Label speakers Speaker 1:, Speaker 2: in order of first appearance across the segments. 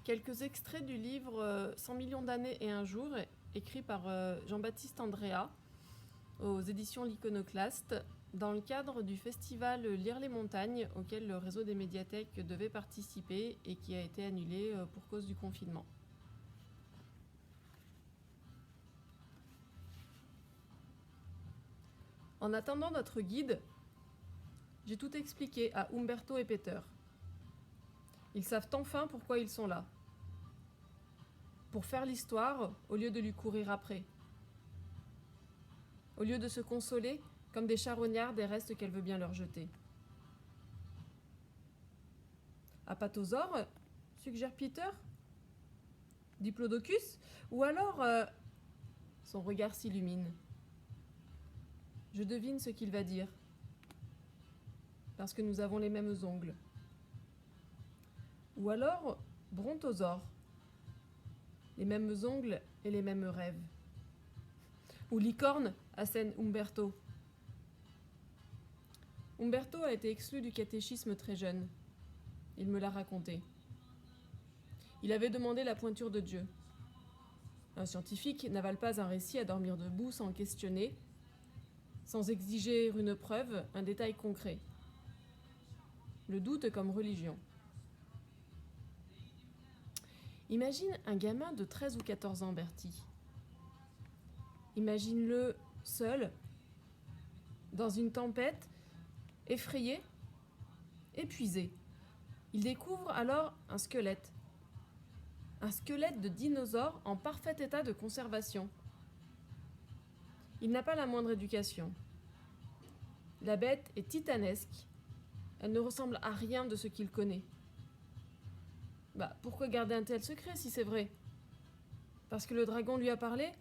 Speaker 1: Quelques extraits du livre 100 millions d'années et un jour, écrit par Jean-Baptiste Andrea aux éditions L'Iconoclaste, dans le cadre du festival Lire les montagnes auquel le réseau des médiathèques devait participer et qui a été annulé pour cause du confinement. En attendant notre guide, j'ai tout expliqué à Umberto et Peter. Ils savent enfin pourquoi ils sont là. Pour faire l'histoire au lieu de lui courir après. Au lieu de se consoler comme des charognards des restes qu'elle veut bien leur jeter. Apatosaure, suggère Peter. Diplodocus. Ou alors... Son regard s'illumine. Je devine ce qu'il va dire. Parce que nous avons les mêmes ongles. Ou alors Brontosaure. Les mêmes ongles et les mêmes rêves. Ou licorne, assène Umberto. Umberto a été exclu du catéchisme très jeune. Il me l'a raconté. Il avait demandé la pointure de Dieu. Un scientifique n'avale pas un récit à dormir debout sans questionner, sans exiger une preuve, un détail concret. Le doute comme religion. Imagine un gamin de 13 ou 14 ans, Bertie. Imagine-le seul, dans une tempête, effrayé, épuisé. Il découvre alors un squelette. Un squelette de dinosaure en parfait état de conservation. Il n'a pas la moindre éducation. La bête est titanesque. Elle ne ressemble à rien de ce qu'il connaît. Pourquoi garder un tel secret si c'est vrai? Parce que le dragon lui a parlé?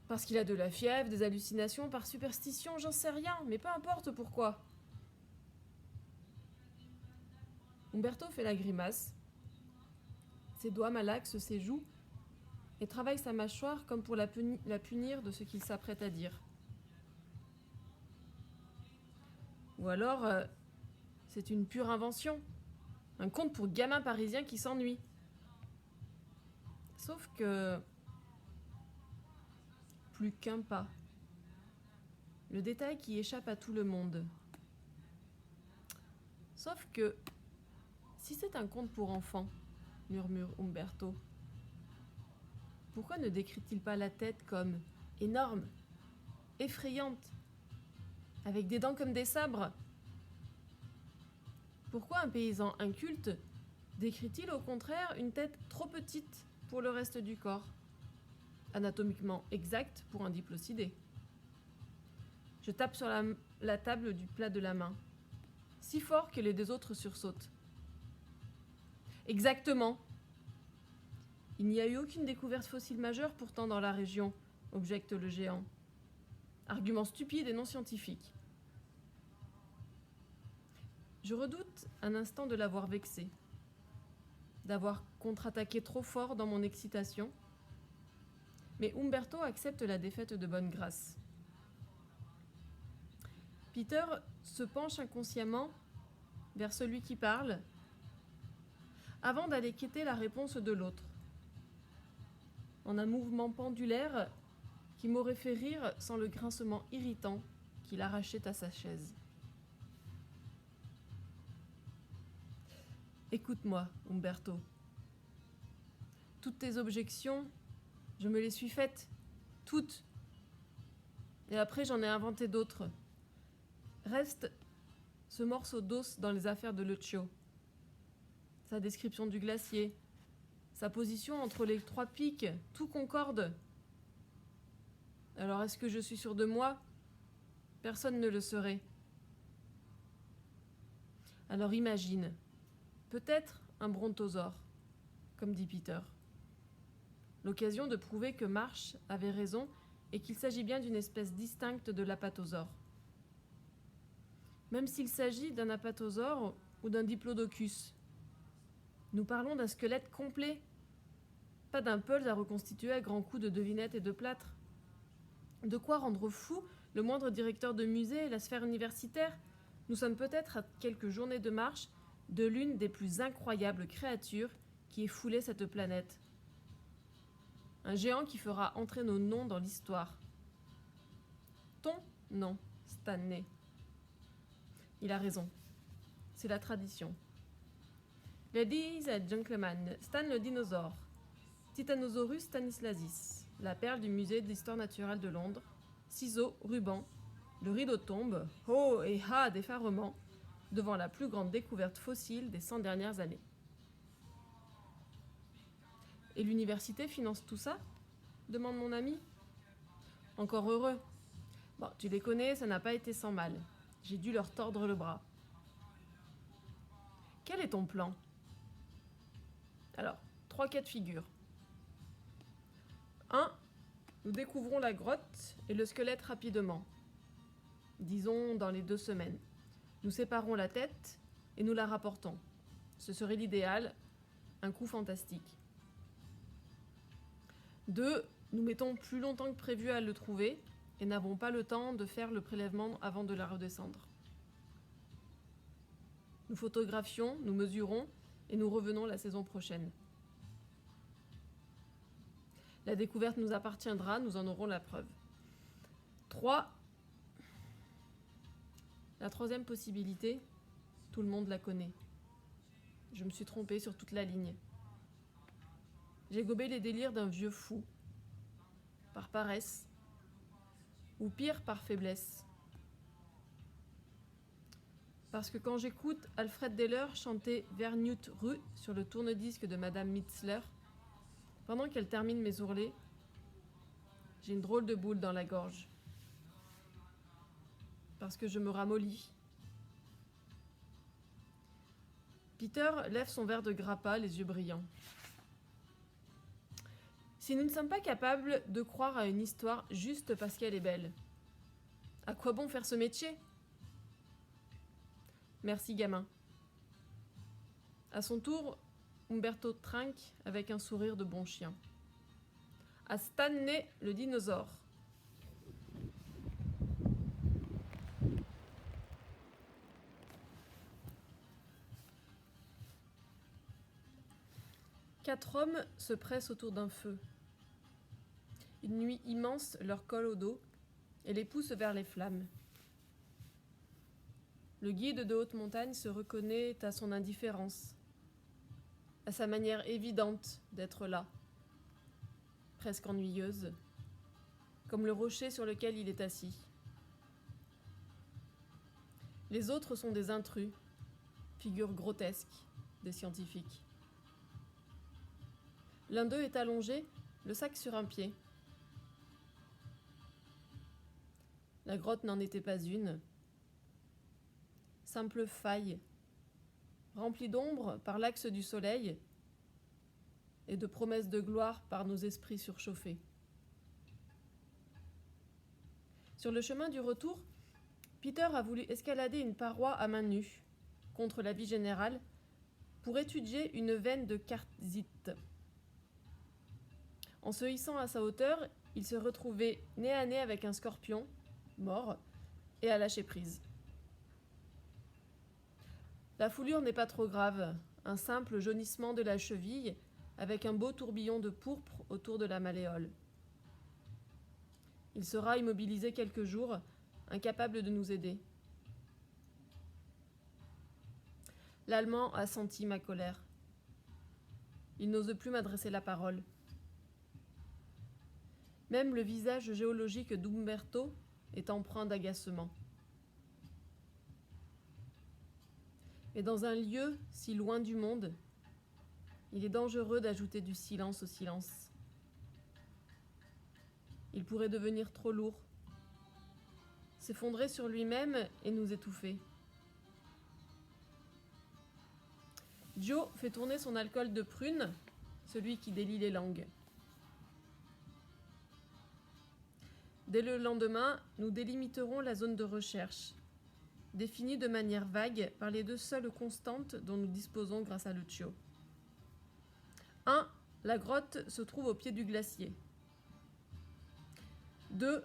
Speaker 1: Parce qu'il a de la fièvre, des hallucinations, par superstition, j'en sais rien, mais peu importe pourquoi. Umberto fait la grimace. Ses doigts malaxent ses joues et travaille sa mâchoire comme pour la punir de ce qu'il s'apprête à dire. Ou alors, c'est une pure invention. Un conte pour gamins parisiens qui s'ennuient. Sauf que... plus qu'un pas. Le détail qui échappe à tout le monde. Sauf que... si c'est un conte pour enfants, murmure Umberto, pourquoi ne décrit-il pas la tête comme énorme, effrayante, avec des dents comme des sabres? Pourquoi un paysan inculte décrit-il au contraire une tête trop petite pour le reste du corps, anatomiquement exacte pour un diplocidé? Je tape sur la table du plat de la main, si fort que les deux autres sursautent. Exactement. Il n'y a eu aucune découverte fossile majeure pourtant dans la région, objecte le géant. Argument stupide et non scientifique. Je redoute un instant de l'avoir vexé, d'avoir contre-attaqué trop fort dans mon excitation, mais Umberto accepte la défaite de bonne grâce. Peter se penche inconsciemment vers celui qui parle, avant d'aller quêter la réponse de l'autre, en un mouvement pendulaire qui m'aurait fait rire sans le grincement irritant qu'il arrachait à sa chaise. Écoute-moi, Umberto. Toutes tes objections, je me les suis faites. Toutes. Et après, j'en ai inventé d'autres. Reste ce morceau d'os dans les affaires de Lucio. Sa description du glacier. Sa position entre les 3 pics. Tout concorde. Alors, est-ce que je suis sûr de moi? Personne ne le serait. Alors imagine. Peut-être un brontosaure, comme dit Peter. L'occasion de prouver que Marsh avait raison et qu'il s'agit bien d'une espèce distincte de l'apatosaure. Même s'il s'agit d'un apatosaure ou d'un diplodocus. Nous parlons d'un squelette complet, pas d'un pulse à reconstituer à grands coups de devinettes et de plâtre. De quoi rendre fou le moindre directeur de musée et la sphère universitaire. Nous sommes peut-être à quelques journées de marche de l'une des plus incroyables créatures qui ait foulé cette planète. Un géant qui fera entrer nos noms dans l'histoire. Ton nom, Stanley. Il a raison. C'est la tradition. Ladies and gentlemen, Stan le dinosaure. Titanosaurus stanislasis. La perle du musée d'histoire naturelle de Londres. Ciseaux, ruban. Le rideau tombe. Oh et ha d'effarement devant la plus grande découverte fossile des 100 dernières années. Et l'université finance tout ça ? Demande mon ami. Encore heureux. Bon, tu les connais, ça n'a pas été sans mal. J'ai dû leur tordre le bras. Quel est ton plan ? Alors, 3 cas de figure. 1. Nous découvrons la grotte et le squelette rapidement. Disons dans les 2 semaines. Nous séparons la tête et nous la rapportons. Ce serait l'idéal, un coup fantastique. 2. Nous mettons plus longtemps que prévu à le trouver et n'avons pas le temps de faire le prélèvement avant de la redescendre. Nous photographions, nous mesurons et nous revenons la saison prochaine. La découverte nous appartiendra, nous en aurons la preuve. 3. La troisième possibilité, tout le monde la connaît. Je me suis trompée sur toute la ligne. J'ai gobé les délires d'un vieux fou, par paresse, ou pire, par faiblesse. Parce que quand j'écoute Alfred Deller chanter Vergnut Rue sur le tourne-disque de Madame Mitzler, pendant qu'elle termine mes ourlets, j'ai une drôle de boule dans la gorge. Parce que je me ramollis. Peter lève son verre de grappa, les yeux brillants. Si nous ne sommes pas capables de croire à une histoire juste parce qu'elle est belle, à quoi bon faire ce métier ? Merci, gamin. À son tour, Umberto trinque avec un sourire de bon chien. À Stanley, le dinosaure. Quatre hommes se pressent autour d'un feu. Une nuit immense leur colle au dos et les pousse vers les flammes. Le guide de haute montagne se reconnaît à son indifférence, à sa manière évidente d'être là, presque ennuyeuse, comme le rocher sur lequel il est assis. Les autres sont des intrus, figures grotesques des scientifiques. L'un d'eux est allongé, le sac sur un pied. La grotte n'en était pas une. Simple faille, remplie d'ombre par l'axe du soleil et de promesses de gloire par nos esprits surchauffés. Sur le chemin du retour, Peter a voulu escalader une paroi à main nue, contre l'avis général, pour étudier une veine de quartzite. En se hissant à sa hauteur, il se retrouvait nez à nez avec un scorpion, mort, et à lâcher prise. La foulure n'est pas trop grave, un simple jaunissement de la cheville avec un beau tourbillon de pourpre autour de la malléole. Il sera immobilisé quelques jours, incapable de nous aider. L'Allemand a senti ma colère. Il n'ose plus m'adresser la parole. Même le visage géologique d'Umberto est empreint d'agacement. Et dans un lieu si loin du monde, il est dangereux d'ajouter du silence au silence. Il pourrait devenir trop lourd, s'effondrer sur lui-même et nous étouffer. Joe fait tourner son alcool de prune, celui qui délie les langues. Dès le lendemain, nous délimiterons la zone de recherche, définie de manière vague par les 2 seules constantes dont nous disposons grâce à Lucio. 1. La grotte se trouve au pied du glacier. 2.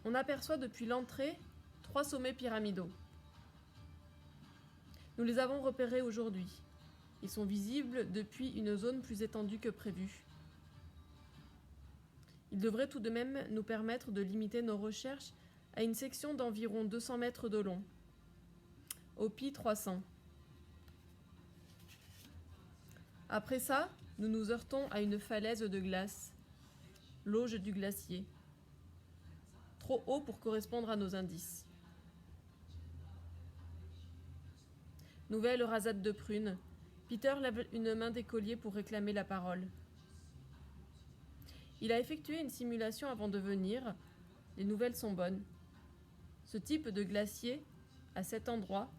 Speaker 1: On aperçoit depuis l'entrée 3 sommets pyramidaux. Nous les avons repérés aujourd'hui. Ils sont visibles depuis une zone plus étendue que prévu. Ils devraient tout de même nous permettre de limiter nos recherches à une section d'environ 200 mètres de long. Au pis 300. Après ça, nous nous heurtons à une falaise de glace, l'auge du glacier, trop haut pour correspondre à nos indices. Nouvelle rasade de prunes. Peter lève une main d'écolier pour réclamer la parole. Il a effectué une simulation avant de venir. Les nouvelles sont bonnes. Ce type de glacier, à cet endroit,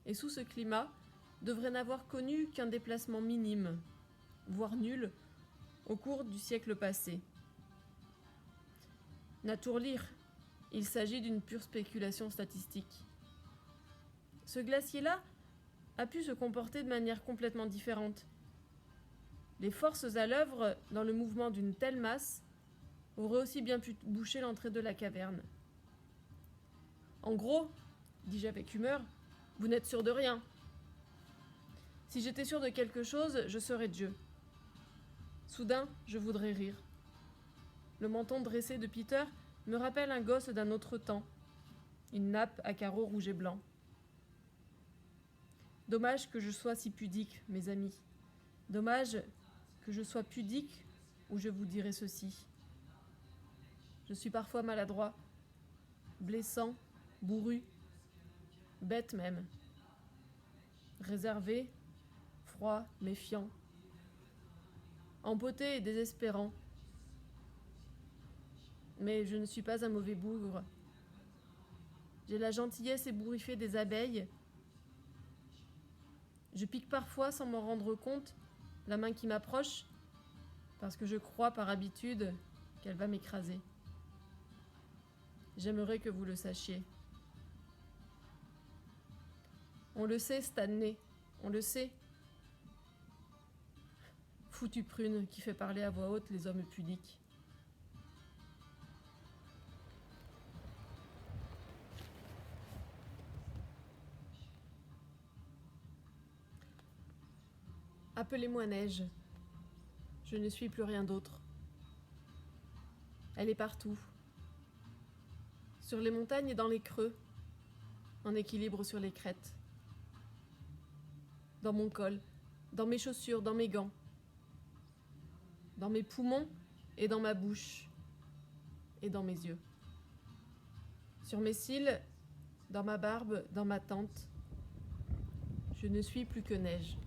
Speaker 1: et sous ce climat, devrait n'avoir connu qu'un déplacement minime, voire nul, au cours du siècle passé. Naturlire, il s'agit d'une pure spéculation statistique. Ce glacier-là a pu se comporter de manière complètement différente. Les forces à l'œuvre dans le mouvement d'une telle masse auraient aussi bien pu boucher l'entrée de la caverne. En gros, dis-je avec humeur, vous n'êtes sûr de rien. Si j'étais sûr de quelque chose, je serais Dieu. Soudain, je voudrais rire. Le menton dressé de Peter me rappelle un gosse d'un autre temps, une nappe à carreaux rouges et blancs. Dommage que je sois si pudique, mes amis. Dommage que je sois pudique, ou je vous dirai ceci. Je suis parfois maladroit, blessant, bourru, bête même, réservé, froid, méfiant, empoté et désespérant. Mais je ne suis pas un mauvais bougre. J'ai la gentillesse ébouriffée des abeilles. Je pique parfois, sans m'en rendre compte, la main qui m'approche, parce que je crois par habitude qu'elle va m'écraser. J'aimerais que vous le sachiez. On le sait, Stanley, on le sait. Foutue prune qui fait parler à voix haute les hommes pudiques. Appelez-moi Neige. Je ne suis plus rien d'autre. Elle est partout. Sur les montagnes et dans les creux, en équilibre sur les crêtes. Dans mon col, dans mes chaussures, dans mes gants. Dans mes poumons et dans ma bouche. Et dans mes yeux. Sur mes cils, dans ma barbe, dans ma tente. Je ne suis plus que neige.